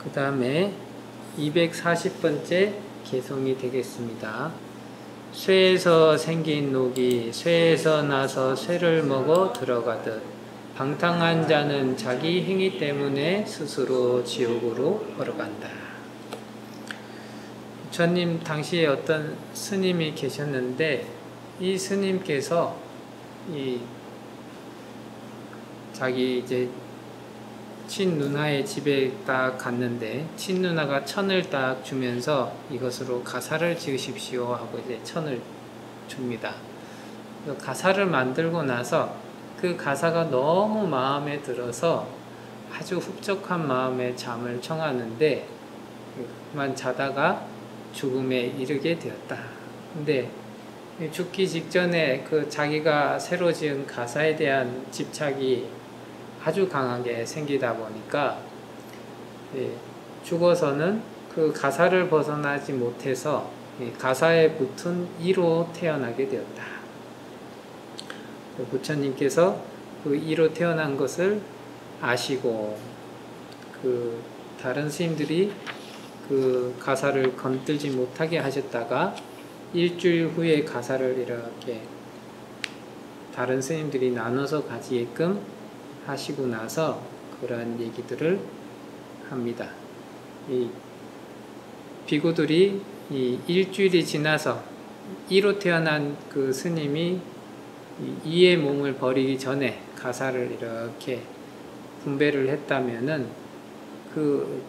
그 다음에 240번째 개송이 되겠습니다. 쇠에서 생긴 녹이 쇠에서 나서 쇠를 먹어 들어가듯 방탕한 자는 자기 행위 때문에 스스로 지옥으로 걸어간다. 부처님 당시에 어떤 스님이 계셨는데 이 스님께서 자기 이제 친누나의 집에 딱 갔는데 친누나가 천을 딱 주면서 이것으로 가사를 지으십시오 하고 이제 천을 줍니다. 가사를 만들고 나서 그 가사가 너무 마음에 들어서 아주 흡족한 마음에 잠을 청하는데 그만 자다가 죽음에 이르게 되었다. 근데 죽기 직전에 그 자기가 새로 지은 가사에 대한 집착이 아주 강하게 생기다 보니까 죽어서는 그 가사를 벗어나지 못해서 가사에 붙은 이로 태어나게 되었다. 부처님께서 그 이로 태어난 것을 아시고 그 다른 스님들이 그 가사를 건들지 못하게 하셨다가 일주일 후에 가사를 이렇게 다른 스님들이 나눠서 가지게끔 하시고 나서 그러한 얘기들을 합니다. 이 비구들이 이 일주일이 지나서 이로 태어난 그 스님이 이의 몸을 버리기 전에 가사를 이렇게 분배를 했다면은 그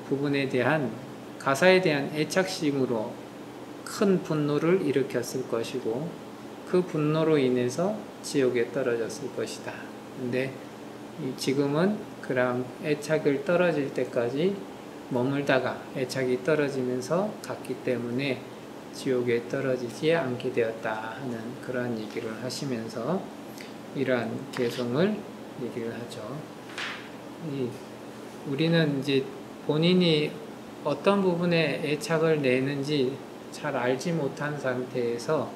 부분에 대한 가사에 대한 애착심으로 큰 분노를 일으켰을 것이고 그 분노로 인해서 지옥에 떨어졌을 것이다. 근데 지금은 그런 애착을 떨어질 때까지 머물다가 애착이 떨어지면서 갔기 때문에 지옥에 떨어지지 않게 되었다 하는 그런 얘기를 하시면서 이러한 개송을 얘기를 하죠. 우리는 이제 본인이 어떤 부분에 애착을 내는지 잘 알지 못한 상태에서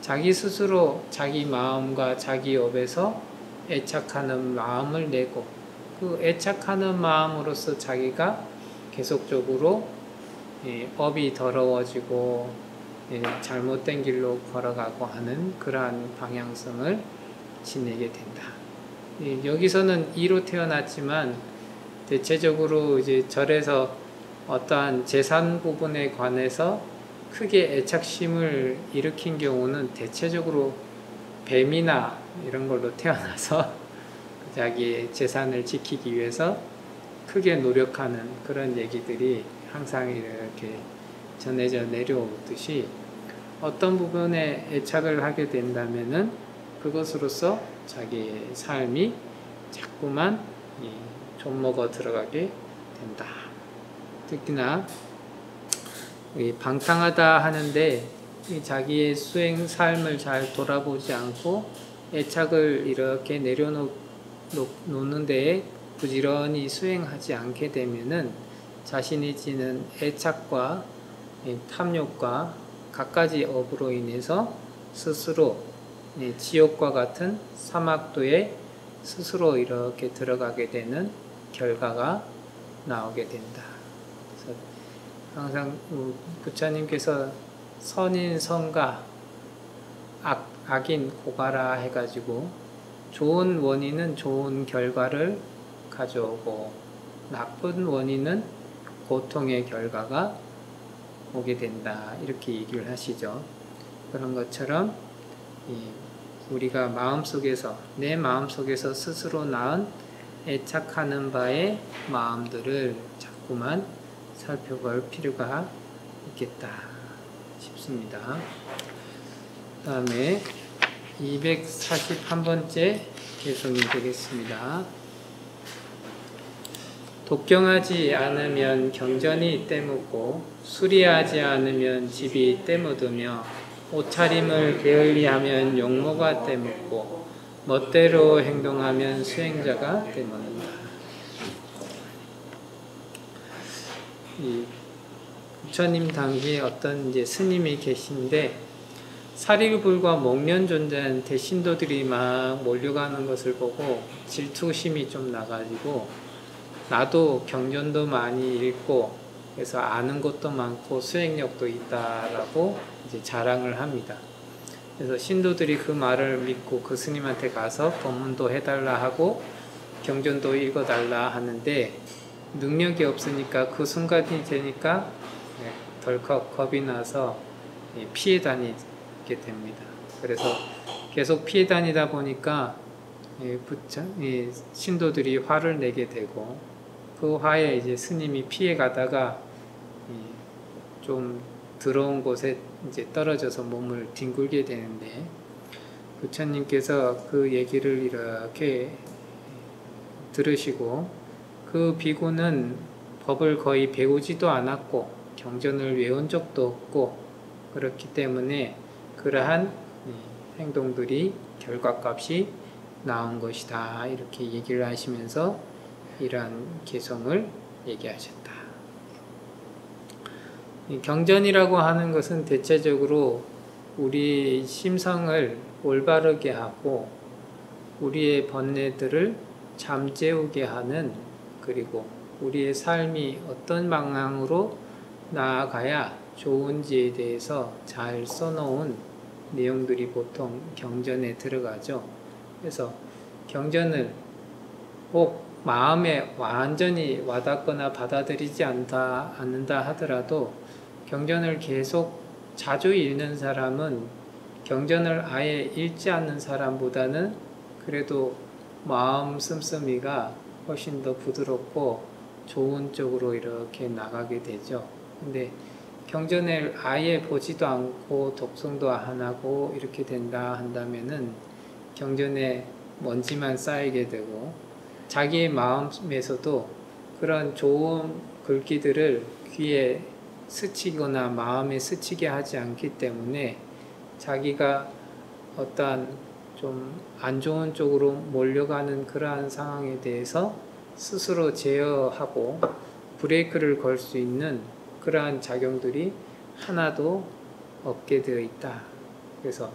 자기 스스로 자기 마음과 자기 업에서 애착하는 마음을 내고 그 애착하는 마음으로써 자기가 계속적으로 업이 더러워지고 잘못된 길로 걸어가고 하는 그러한 방향성을 지니게 된다. 여기서는 이로 태어났지만 대체적으로 이제 절에서 어떠한 재산 부분에 관해서 크게 애착심을 일으킨 경우는 대체적으로 뱀이나 이런 걸로 태어나서 자기의 재산을 지키기 위해서 크게 노력하는 그런 얘기들이 항상 이렇게 전해져 내려오듯이 어떤 부분에 애착을 하게 된다면은 그것으로서 자기의 삶이 자꾸만 좀먹어 들어가게 된다. 특히나 방탕하다 하는데 자기의 수행 삶을 잘 돌아보지 않고 애착을 이렇게 내려놓는 데에 부지런히 수행하지 않게 되면은 자신이 지는 애착과 탐욕과 갖가지 업으로 인해서 스스로 지옥과 같은 사막도에 스스로 이렇게 들어가게 되는 결과가 나오게 된다. 그래서 항상 부처님께서 선인 선가 악인 고가라 해가지고 좋은 원인은 좋은 결과를 가져오고 나쁜 원인은 고통의 결과가 오게 된다 이렇게 얘기를 하시죠. 그런 것처럼 우리가 마음속에서 내 마음속에서 스스로 낳은 애착하는 바의 마음들을 자꾸만 살펴볼 필요가 있겠다 싶습니다. 그 다음에 241번째 개송이 되겠습니다. 독경하지 않으면 경전이 때묻고 수리하지 않으면 집이 때묻으며 옷차림을 게을리하면 용모가 때묻고 멋대로 행동하면 수행자가 때묻는다. 부처님 당시에 어떤 이제 스님이 계신데 사리불과 목련존자한 대신도들이 막 몰려가는 것을 보고 질투심이 좀 나가지고 나도 경전도 많이 읽고 그래서 아는 것도 많고 수행력도 있다라고 이제 자랑을 합니다. 그래서 신도들이 그 말을 믿고 그 스님한테 가서 법문도 해달라 하고 경전도 읽어달라 하는데 능력이 없으니까 그 순간이 되니까 덜컥 겁이 나서 피해 다니게 됩니다. 그래서 계속 피해 다니다 보니까 신도들이 화를 내게 되고 그 화에 이제 스님이 피해 가다가 좀 더러운 곳에 이제 떨어져서 몸을 뒹굴게 되는데 부처님께서 그 얘기를 이렇게 들으시고 그 비구는 법을 거의 배우지도 않았고 경전을 외운 적도 없고 그렇기 때문에 그러한 행동들이 결과값이 나온 것이다 이렇게 얘기를 하시면서 이러한 개성을 얘기하셨다. 경전이라고 하는 것은 대체적으로 우리 심성을 올바르게 하고 우리의 번뇌들을 잠재우게 하는 그리고 우리의 삶이 어떤 방향으로 나아가야 좋은지에 대해서 잘 써놓은 내용들이 보통 경전에 들어가죠. 그래서 경전을 꼭 마음에 완전히 와닿거나 받아들이지 않는다 하더라도 경전을 계속 자주 읽는 사람은 경전을 아예 읽지 않는 사람보다는 그래도 마음 씀씀이가 훨씬 더 부드럽고 좋은 쪽으로 이렇게 나가게 되죠. 근데 경전을 아예 보지도 않고 독송도 안 하고 이렇게 된다 한다면은 경전에 먼지만 쌓이게 되고 자기의 마음에서도 그런 좋은 글귀들을 귀에 스치거나 마음에 스치게 하지 않기 때문에 자기가 어떠한 좀 안 좋은 쪽으로 몰려가는 그러한 상황에 대해서 스스로 제어하고 브레이크를 걸 수 있는 그러한 작용들이 하나도 없게 되어 있다. 그래서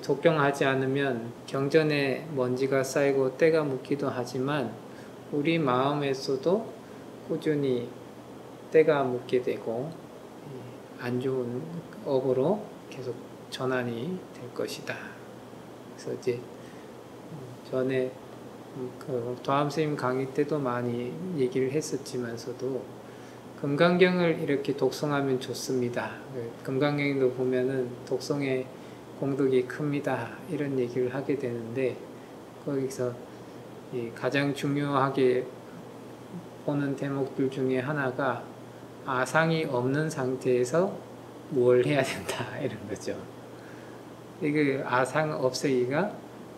독경하지 않으면 경전에 먼지가 쌓이고 때가 묻기도 하지만 우리 마음에서도 꾸준히 때가 묻게 되고 안 좋은 업으로 계속 전환이 될 것이다. 그래서 이제 전에 그 도암스님 강의 때도 많이 얘기를 했었지만서도 금강경을 이렇게 독송하면 좋습니다. 금강경도 보면은 독송의 공덕이 큽니다. 이런 얘기를 하게 되는데 거기서 가장 중요하게 보는 대목들 중에 하나가 아상이 없는 상태에서 뭘 해야 된다 이런 거죠. 이게 아상 없애기가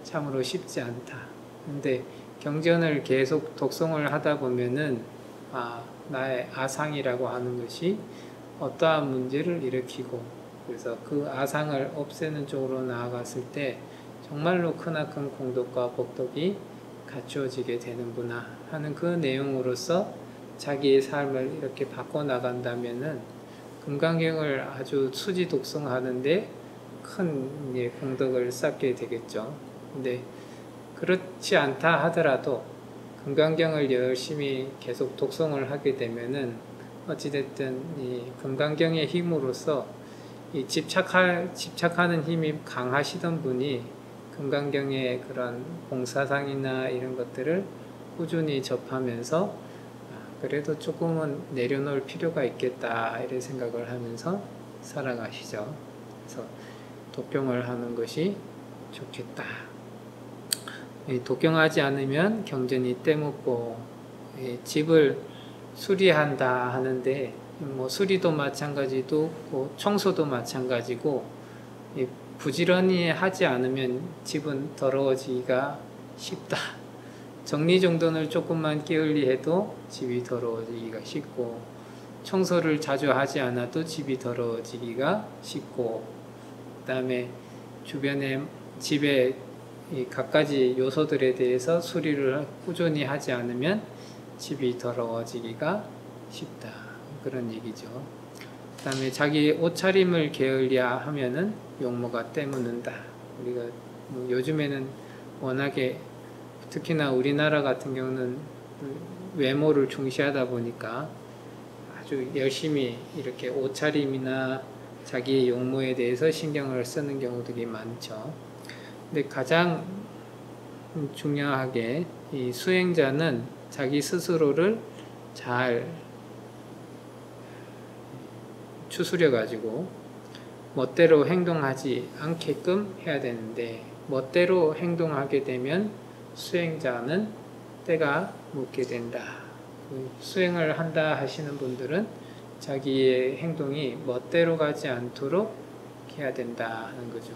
참으로 쉽지 않다. 근데 경전을 계속 독송을 하다 보면은 나의 아상이라고 하는 것이 어떠한 문제를 일으키고 그래서 그 아상을 없애는 쪽으로 나아갔을 때 정말로 크나큰 공덕과 복덕이 갖추어지게 되는구나 하는 그 내용으로서 자기의 삶을 이렇게 바꿔나간다면은 금강경을 아주 수지 독송하는데 큰 공덕을 쌓게 되겠죠. 근데 그렇지 않다 하더라도 금강경을 열심히 계속 독송을 하게 되면은 어찌됐든 이 금강경의 힘으로써 이 집착하는 힘이 강하시던 분이 금강경의 그런 공사상이나 이런 것들을 꾸준히 접하면서 그래도 조금은 내려놓을 필요가 있겠다 이런 생각을 하면서 살아가시죠. 그래서 독경을 하는 것이 좋겠다. 독경하지 않으면 경전이 때묻고 집을 수리한다 하는데 뭐 수리도 마찬가지고 청소도 마찬가지고 부지런히 하지 않으면 집은 더러워지기가 쉽다. 정리정돈을 조금만 게을리해도 집이 더러워지기가 쉽고 청소를 자주 하지 않아도 집이 더러워지기가 쉽고 그 다음에 주변에 집에 갖가지 요소들에 대해서 수리를 꾸준히 하지 않으면 집이 더러워지기가 쉽다. 그런 얘기죠. 그 다음에 자기 옷차림을 게을리하면은 용모가 때묻는다. 우리가 요즘에는 워낙에 특히나 우리나라 같은 경우는 외모를 중시하다 보니까 아주 열심히 이렇게 옷차림이나 자기의 용모에 대해서 신경을 쓰는 경우들이 많죠. 근데 가장 중요하게 이 수행자는 자기 스스로를 잘 추스려 가지고 멋대로 행동하지 않게끔 해야 되는데, 멋대로 행동하게 되면 수행자는 때가 묻게 된다. 수행을 한다 하시는 분들은 자기의 행동이 멋대로 가지 않도록 해야 된다는 거죠.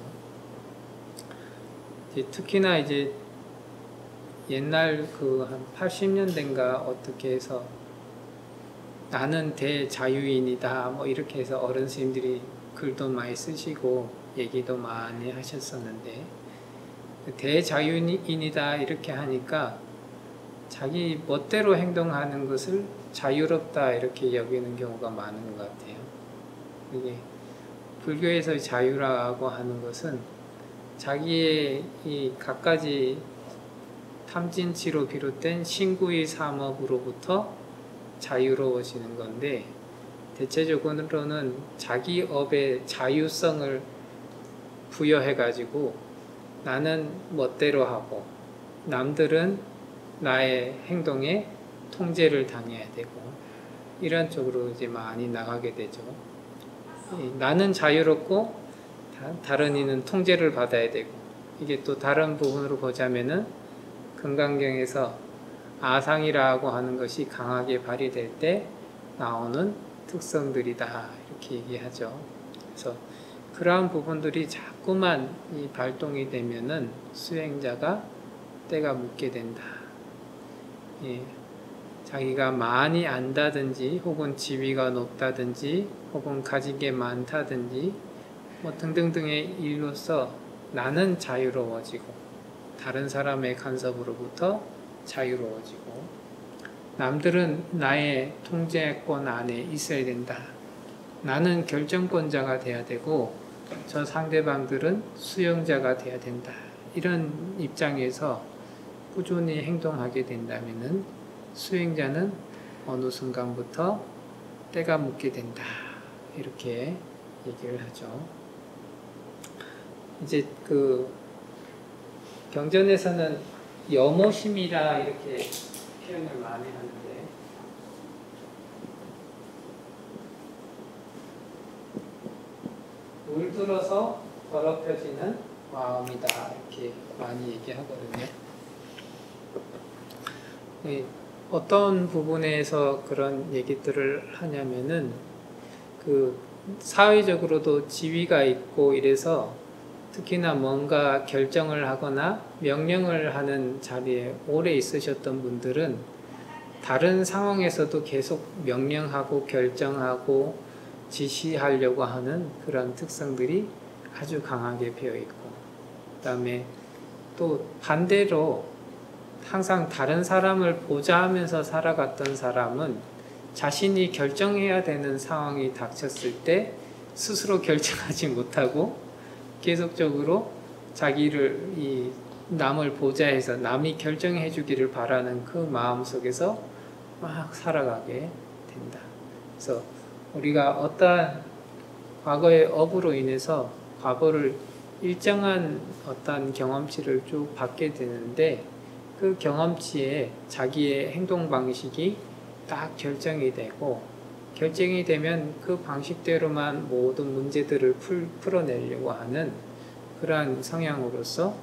특히나 이제 옛날 그 한 80년대인가 어떻게 해서 나는 대자유인이다 뭐 이렇게 해서 어른 스님들이 글도 많이 쓰시고 얘기도 많이 하셨었는데, 대자유인이다 이렇게 하니까 자기 멋대로 행동하는 것을 자유롭다 이렇게 여기는 경우가 많은 것 같아요. 이게 불교에서 자유라고 하는 것은 자기의 이 갖가지 탐진치로 비롯된 신구의 삼업으로부터 자유로워지는 건데, 대체적으로는 자기 업의 자유성을 부여해가지고 나는 멋대로 하고 남들은 나의 행동에 통제를 당해야 되고 이런 쪽으로 이제 많이 나가게 되죠. 나는 자유롭고 다른 이는 통제를 받아야 되고, 이게 또 다른 부분으로 보자면은 금강경에서 아상이라고 하는 것이 강하게 발휘될 때 나오는 특성들이다 이렇게 얘기하죠. 그래서 그러한 부분들이 자꾸만 이 발동이 되면은 수행자가 때가 묻게 된다. 자기가 많이 안다든지 혹은 지위가 높다든지 혹은 가진 게 많다든지 뭐 등등등의 일로서 나는 자유로워지고 다른 사람의 간섭으로부터 자유로워지고 남들은 나의 통제권 안에 있어야 된다. 나는 결정권자가 돼야 되고 저 상대방들은 수용자가 돼야 된다. 이런 입장에서 꾸준히 행동하게 된다면은 수행자는 어느 순간부터 때가 묻게 된다. 이렇게 얘기를 하죠. 이제 그 경전에서는 염오심이라 이렇게 표현을 많이 하는데, 물들어서 더럽혀지는 마음이다 이렇게 많이 얘기하거든요. 어떤 부분에서 그런 얘기들을 하냐면은 그 사회적으로도 지위가 있고 이래서 특히나 뭔가 결정을 하거나 명령을 하는 자리에 오래 있으셨던 분들은 다른 상황에서도 계속 명령하고 결정하고 지시하려고 하는 그런 특성들이 아주 강하게 배어 있고, 그 다음에 또 반대로 항상 다른 사람을 보좌하면서 살아갔던 사람은 자신이 결정해야 되는 상황이 닥쳤을 때 스스로 결정하지 못하고 계속적으로 자기를 이 남을 보좌해서 남이 결정해 주기를 바라는 그 마음 속에서 막 살아가게 된다. 그래서 우리가 어떠한 과거의 업으로 인해서 과거를 일정한 어떤 경험치를 쭉 받게 되는데, 그 경험치에 자기의 행동 방식이 딱 결정이 되고, 결정이 되면 그 방식대로만 모든 문제들을 풀어내려고 하는 그러한 성향으로서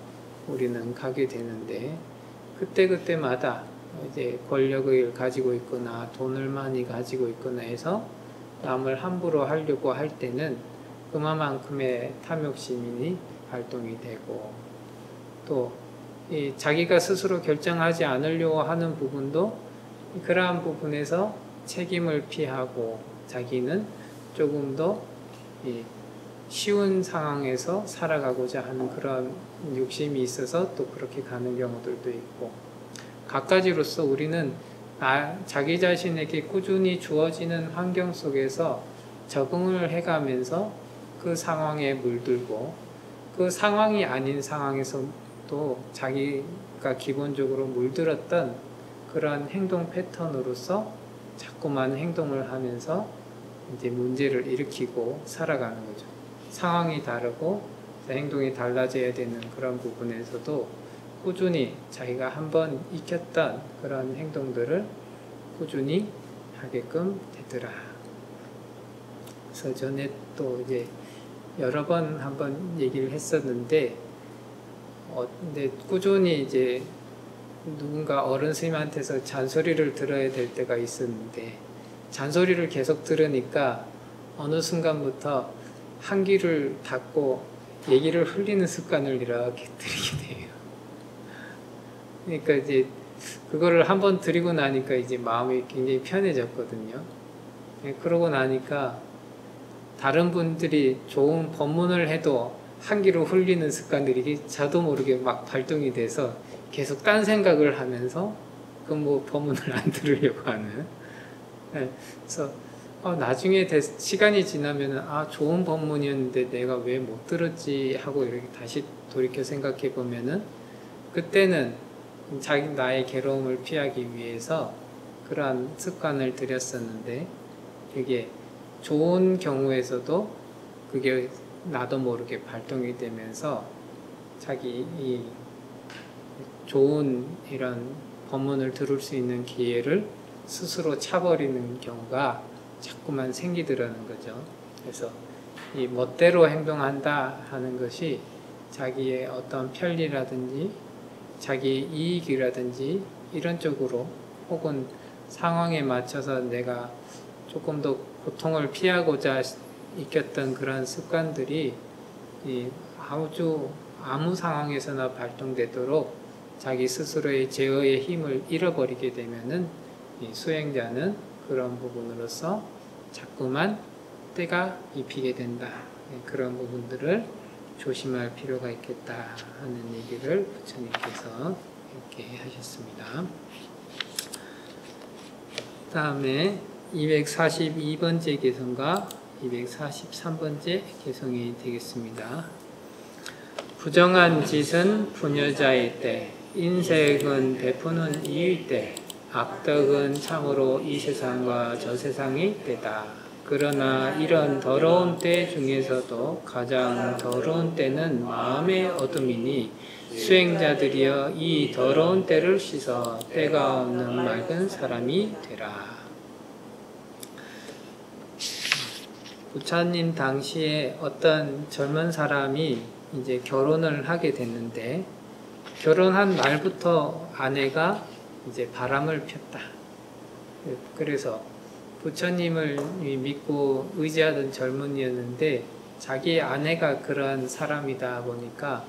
우리는 가게 되는데, 그때그때마다 이제 권력을 가지고 있거나 돈을 많이 가지고 있거나 해서 남을 함부로 하려고 할 때는 그만큼의 탐욕심이 발동이 되고, 또 자기가 스스로 결정하지 않으려고 하는 부분도 그러한 부분에서 책임을 피하고 자기는 조금 더 쉬운 상황에서 살아가고자 하는 그런 욕심이 있어서 또 그렇게 가는 경우들도 있고, 갖가지로서 우리는 자기 자신에게 꾸준히 주어지는 환경 속에서 적응을 해가면서 그 상황에 물들고, 그 상황이 아닌 상황에서 또 자기가 기본적으로 물들었던 그런 행동 패턴으로서 자꾸만 행동을 하면서 이제 문제를 일으키고 살아가는 거죠. 상황이 다르고 행동이 달라져야 되는 그런 부분에서도 꾸준히 자기가 한번 익혔던 그런 행동들을 꾸준히 하게끔 되더라. 그래서 전에 또 이제 여러 번 한번 얘기를 했었는데, 근데 꾸준히 이제 누군가 어른 스님한테서 잔소리를 들어야 될 때가 있었는데, 잔소리를 계속 들으니까 어느 순간부터 한 귀를 닫고 얘기를 흘리는 습관을 이렇게 들이게 돼요. 그러니까 이제 그거를 한번 들이고 나니까 이제 마음이 굉장히 편해졌거든요. 그러고 나니까 다른 분들이 좋은 법문을 해도 한 귀로 흘리는 습관들이 저도 모르게 막 발동이 돼서 계속 딴 생각을 하면서 그 뭐 법문을 안 들으려고 하는. 그래서 나중에 시간이 지나면은 좋은 법문이었는데 내가 왜 못 들었지 하고 이렇게 다시 돌이켜 생각해 보면은 그때는 나의 괴로움을 피하기 위해서 그러한 습관을 들였었는데, 그게 좋은 경우에서도 그게 나도 모르게 발동이 되면서 자기 이 좋은 이런 법문을 들을 수 있는 기회를 스스로 차버리는 경우가 자꾸만 생기더라는 거죠. 그래서 이 멋대로 행동한다 하는 것이 자기의 어떤 편리라든지 자기 이익이라든지 이런 쪽으로, 혹은 상황에 맞춰서 내가 조금 더 고통을 피하고자 익혔던 그런 습관들이 아무 상황에서나 발동되도록 자기 스스로의 제어의 힘을 잃어버리게 되면은 이 수행자는 그런 부분으로서 자꾸만 때가 입히게 된다. 그런 부분들을 조심할 필요가 있겠다 하는 얘기를 부처님께서 이렇게 하셨습니다. 다음에 242번째 개성과 243번째 개성이 되겠습니다. 부정한 짓은 부녀자일 때, 인색은 베푸는 이일 때, 악덕은 참으로 이 세상과 저 세상이 때다. 그러나 이런 더러운 때 중에서도 가장 더러운 때는 마음의 어둠이니 수행자들이여 이 더러운 때를 씻어 때가 없는 맑은 사람이 되라. 부처님 당시에 어떤 젊은 사람이 이제 결혼을 하게 됐는데, 결혼한 날부터 아내가 이제 바람을 폈다. 그래서 부처님을 믿고 의지하던 젊은이였는데 자기 아내가 그러한 사람이다 보니까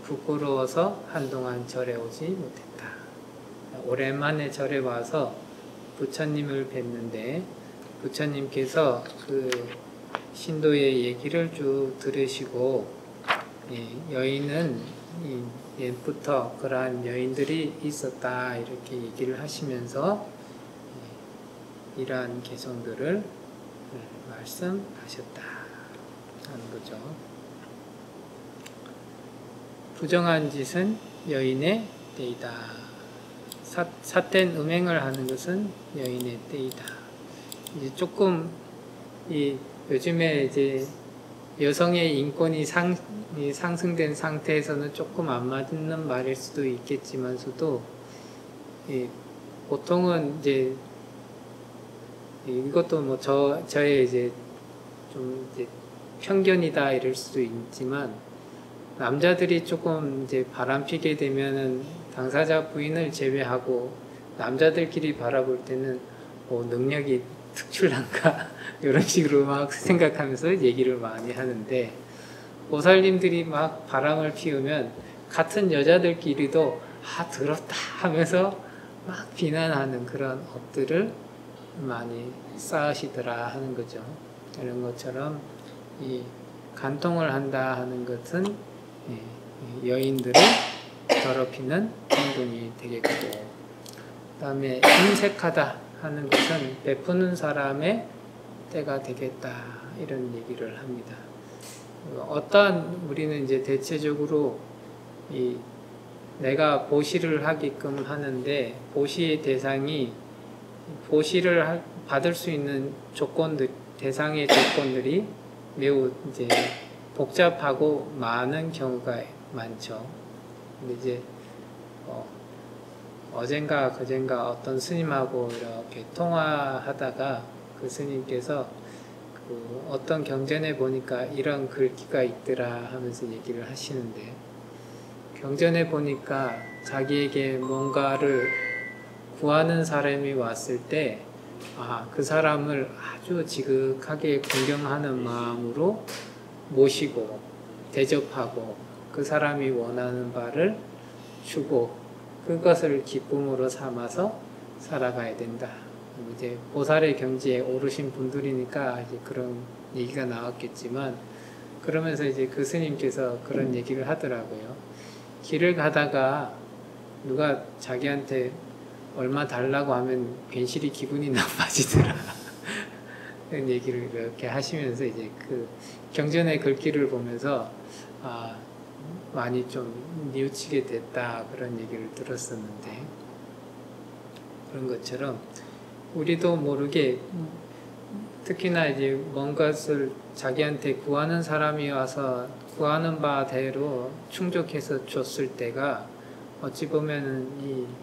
부끄러워서 한동안 절에 오지 못했다. 오랜만에 절에 와서 부처님을 뵀는데 부처님께서 그 신도의 얘기를 쭉 들으시고, 여인은 옛부터 그러한 여인들이 있었다 이렇게 얘기를 하시면서 이러한 개성들을 말씀하셨다 하는 거죠. 부정한 짓은 여인의 때이다. 삿된 음행을 하는 것은 여인의 때이다. 이제 조금 요즘에 이제 여성의 인권이 상승된 상태에서는 조금 안 맞는 말일 수도 있겠지만서도, 보통은 이제 이것도 뭐 저의 이제 좀 이제 편견이다 이럴 수도 있지만, 남자들이 조금 이제 바람피게 되면은 당사자 부인을 제외하고 남자들끼리 바라볼 때는 능력이 특출난가 이런 식으로 막 생각하면서 얘기를 많이 하는데, 보살님들이 막 바람을 피우면 같은 여자들끼리도 더럽다 하면서 막 비난하는 그런 업들을 많이 쌓으시더라 하는 거죠. 이런 것처럼 이 간통을 한다 하는 것은 여인들을 더럽히는 행동이 되겠고, 그 다음에 인색하다 하는 것은 베푸는 사람의 때가 되겠다 이런 얘기를 합니다. 우리는 이제 대체적으로 이 내가 보시를 하게끔 하는데 보시의 대상이 보시를 받을 수 있는 대상의 조건들이 매우 이제 복잡하고 많은 경우가 많죠. 근데 이제 어젠가 그젠가 어떤 스님하고 이렇게 통화하다가 그 스님께서 그 어떤 경전에 보니까 이런 글귀가 있더라 하면서 얘기를 하시는데, 경전에 보니까 자기에게 뭔가를 구하는 사람이 왔을 때 그 사람을 아주 지극하게 존경하는 마음으로 모시고 대접하고 그 사람이 원하는 바를 주고 그것을 기쁨으로 삼아서 살아가야 된다. 이제 보살의 경지에 오르신 분들이니까 이제 그런 얘기가 나왔겠지만, 그러면서 이제 그 스님께서 그런 얘기를 하더라고요. 길을 가다가 누가 자기한테 얼마 달라고 하면 괜시리 기분이 나빠지더라. 그런 얘기를 이렇게 하시면서 이제 그 경전의 글귀를 보면서 많이 좀 뉘우치게 됐다 그런 얘기를 들었었는데, 그런 것처럼 우리도 모르게 특히나 이제 뭔가를 자기한테 구하는 사람이 와서 구하는 바대로 충족해서 줬을 때가 어찌 보면은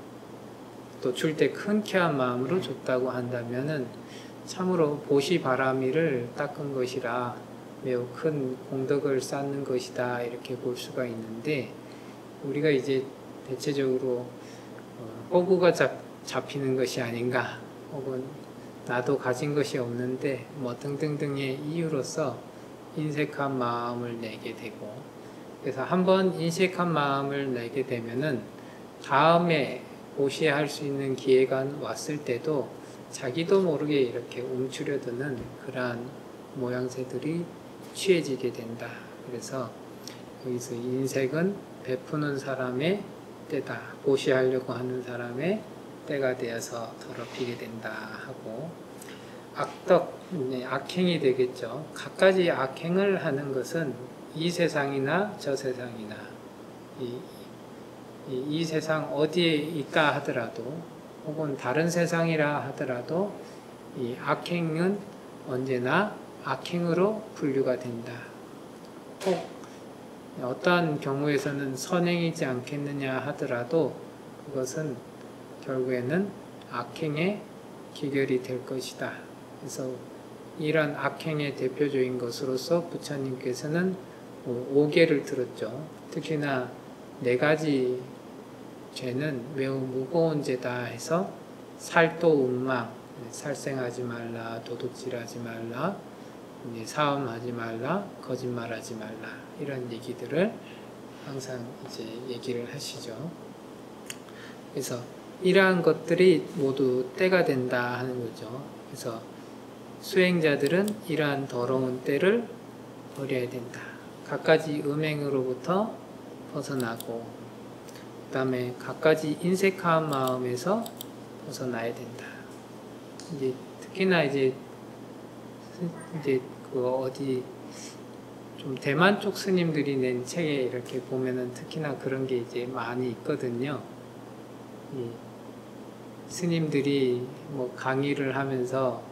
또 줄 때 흔쾌한 마음으로 줬다고 한다면은 참으로 보시바라미를 닦은 것이라 매우 큰 공덕을 쌓는 것이다 이렇게 볼 수가 있는데, 우리가 이제 대체적으로 호구가 잡히는 것이 아닌가, 혹은 나도 가진 것이 없는데 뭐 등등등의 이유로서 인색한 마음을 내게 되고, 그래서 한번 인색한 마음을 내게 되면은 다음에 보시할 수 있는 기회가 왔을 때도 자기도 모르게 이렇게 움츠려드는 그러한 모양새들이 취해지게 된다. 그래서 여기서 인색은 베푸는 사람의 때다, 보시하려고 하는 사람의 때가 되어서 더럽히게 된다 하고, 악행이 되겠죠. 갖가지 악행을 하는 것은 이 세상이나 저 세상이나 이 세상 어디에 있다 하더라도, 혹은 다른 세상이라 하더라도 이 악행은 언제나 악행으로 분류가 된다. 꼭 어떠한 경우에서는 선행이지 않겠느냐 하더라도 그것은 결국에는 악행의 기결이 될 것이다. 그래서 이런 악행의 대표적인 것으로서 부처님께서는 5개를 들었죠. 특히나 4가지 죄는 매우 무거운 죄다 해서 살도 운망, 살생하지 말라, 도둑질하지 말라, 사음하지 말라, 거짓말하지 말라, 이런 얘기들을 항상 이제 얘기를 하시죠. 그래서 이러한 것들이 모두 때가 된다 하는 거죠. 그래서 수행자들은 이러한 더러운 때를 버려야 된다. 갖가지 음행으로부터 벗어나고, 그 다음에 갖가지 인색한 마음에서 벗어나야 된다. 이제 특히나 이제 좀 대만 쪽 스님들이 낸 책에 이렇게 보면은 특히나 그런 게 이제 많이 있거든요. 스님들이 뭐 강의를 하면서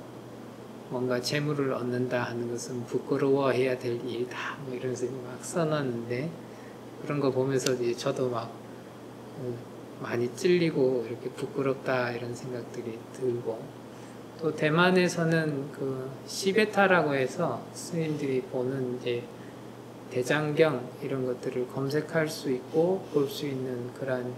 뭔가 재물을 얻는다 하는 것은 부끄러워해야 될 일이다, 뭐 이런 식으로 막 써놨는데, 그런 거 보면서 이제 저도 막 많이 찔리고 이렇게 부끄럽다 이런 생각들이 들고, 또 대만에서는 그 시베타라고 해서 스님들이 보는 이제 대장경 이런 것들을 검색할 수 있고 볼 수 있는 그런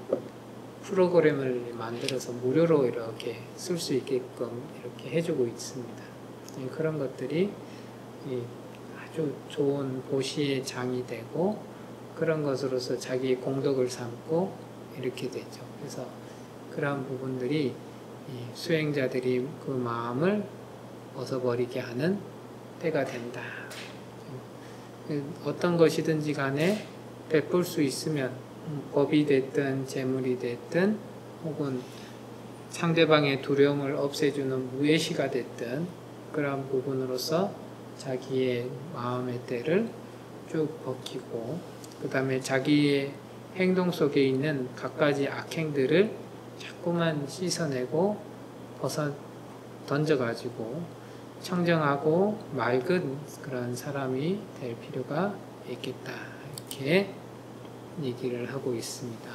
프로그램을 만들어서 무료로 이렇게 쓸 수 있게끔 이렇게 해주고 있습니다. 그런 것들이 아주 좋은 보시의 장이 되고, 그런 것으로서 자기의 공덕을 삼고 이렇게 되죠. 그래서 그러한 부분들이 수행자들이 그 마음을 벗어버리게 하는 때가 된다. 어떤 것이든지 간에 베풀 수 있으면 법이 됐든 재물이 됐든 혹은 상대방의 두려움을 없애주는 무예시가 됐든 그러한 부분으로서 자기의 마음의 때를 쭉 벗기고, 그 다음에 자기의 행동 속에 있는 갖가지 악행들을 자꾸만 씻어내고 던져가지고 청정하고 맑은 그런 사람이 될 필요가 있겠다. 이렇게 얘기를 하고 있습니다.